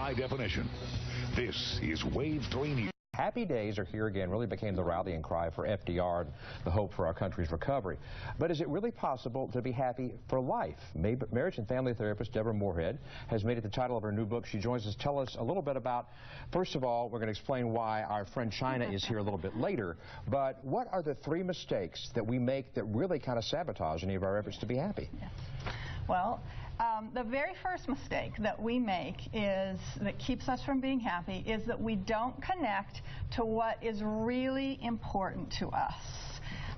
high definition. This is Wave 3 News. Happy days are here again really became the rallying cry for FDR and the hope for our country's recovery. But is it really possible to be happy for life? Marriage and family therapist Deborah Morehead has made it the title of her new book. She joins us to tell us a little bit about, first of all, we're going to explain why our friend China is here a little bit later. But what are the 3 mistakes that we make that really kind of sabotage any of our efforts to be happy? Yes. Well, the very first mistake that we make that keeps us from being happy is that we don't connect to what is really important to us,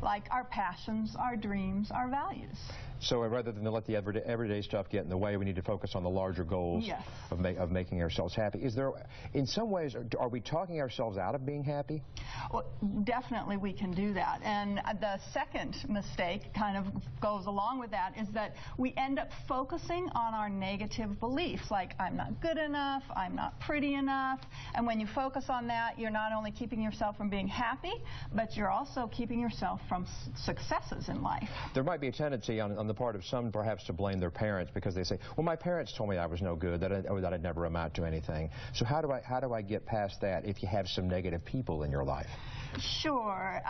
like our passions, our dreams, our values. So rather than let the everyday stuff get in the way, we need to focus on the larger goals. Yes. of making ourselves happy. Is there, in some ways, are we talking ourselves out of being happy? Well, definitely we can do that. And the second mistake kind of goes along with that is that we end up focusing on our negative beliefs, like I'm not good enough, I'm not pretty enough. And when you focus on that, you're not only keeping yourself from being happy, but you're also keeping yourself from successes in life. There might be a tendency on the part of some perhaps to blame their parents because they say, well, my parents told me I was no good, that I'd never amount to anything. So how do I get past that if you have some negative people in your life? Sure.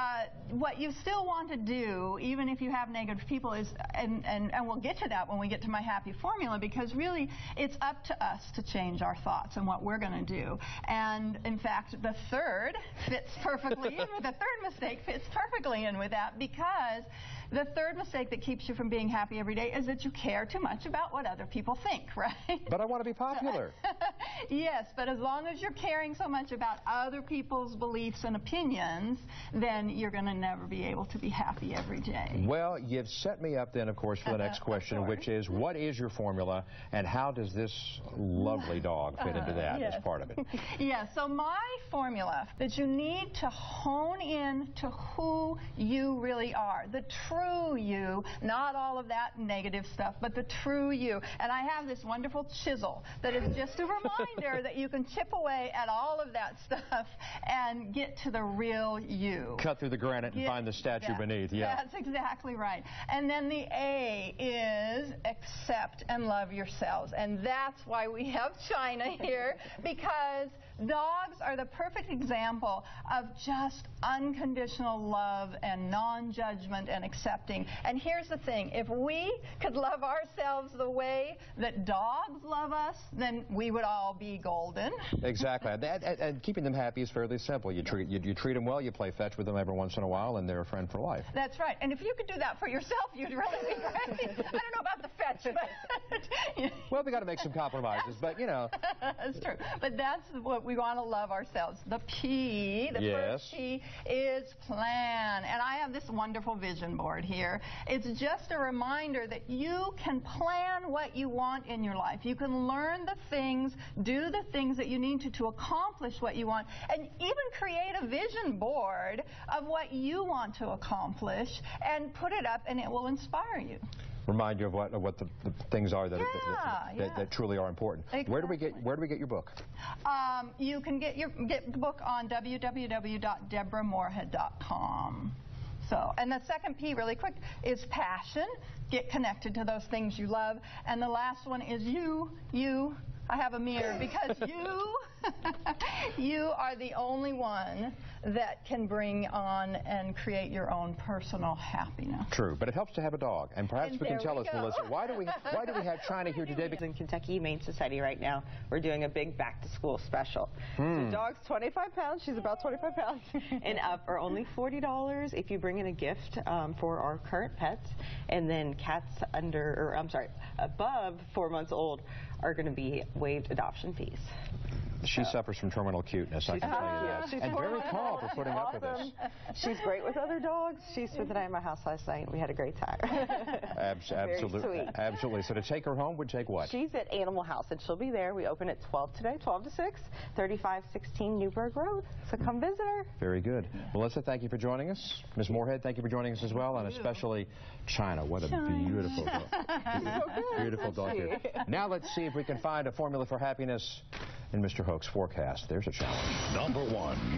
What you still want to do, even if you have negative people, is, and we'll get to that when we get to my happy formula, because really it's up to us to change our thoughts and what we're going to do. And in fact, the third fits perfectly in with the third mistake fits perfectly in with that, because the third mistake that keeps you from being happy every day is that you care too much about what other people think, right? But I want to be popular. Yes, but as long as you're caring so much about other people's beliefs and opinions, then you're going to never be able to be happy every day. Well, you've set me up then, of course, for the next question, which is, what is your formula, and how does this lovely dog fit into that as part of it? Yeah, so my formula is you need to hone in to who you really are, the true you, not all of that negative stuff, but the true you. And I have this wonderful chisel that is just a reminder that you can chip away at all of that stuff and get to the real you. Cut through the granite and find the statue beneath. Yeah, that's exactly right. And then the A is accept and love yourselves. And that's why we have China here, because dogs are the perfect example of just unconditional love and non-judgment and accepting. And here's the thing, if we could love ourselves the way that dogs love us, then we would all be golden. Exactly. And keeping them happy is fairly simple. You treat them well, you play fetch with them every once in a while, and they're a friend for life. That's right. And if you could do that for yourself, you'd really be great. I don't know about the fetch, but... Well, we got to make some compromises, but, you know. That's true. But that's what we want to love ourselves. The P, the first P, is plan. And I have this wonderful vision board here. It's just a reminder that you can plan what you want in your life. You can learn the things, do the things that you need to accomplish what you want, and even create a vision board of what you want to accomplish and put it up, and it will inspire you. Remind you of what the things are that truly are important. Exactly. Where do we get your book? You can get the book on www.deborahmorehead.com. So, and the second P, really quick, is passion. Get connected to those things you love. And the last one is you. I have a mirror, because you are the only one that can bring on and create your own personal happiness. True, but it helps to have a dog. And perhaps we can tell us, Melissa, why do we have China here today? In Kentucky Humane Society right now, we're doing a big back-to-school special. So dogs 25 pounds, she's about 25 pounds, and up are only $40 if you bring in a gift for our current pets. And then cats above 4 months old are going to be waived adoption fees. She suffers from terminal cuteness, I can tell you that. She's and very calm for putting up with this. She's great with other dogs. She spent the night at my house last night. We had a great time. Absolutely. Very sweet. Absolutely. So to take her home would take what? She's at Animal House, and she'll be there. We open at 12 today, 12 to 6, 3516 Newburgh Road. So come visit her. Very good. Melissa, thank you for joining us. Ms. Morehead, thank you for joining us as well, and especially China. What a beautiful dog. Beautiful dog here. Now let's see if we can find a formula for happiness in Mr. Hoke's forecast. There's a challenge. Number 1.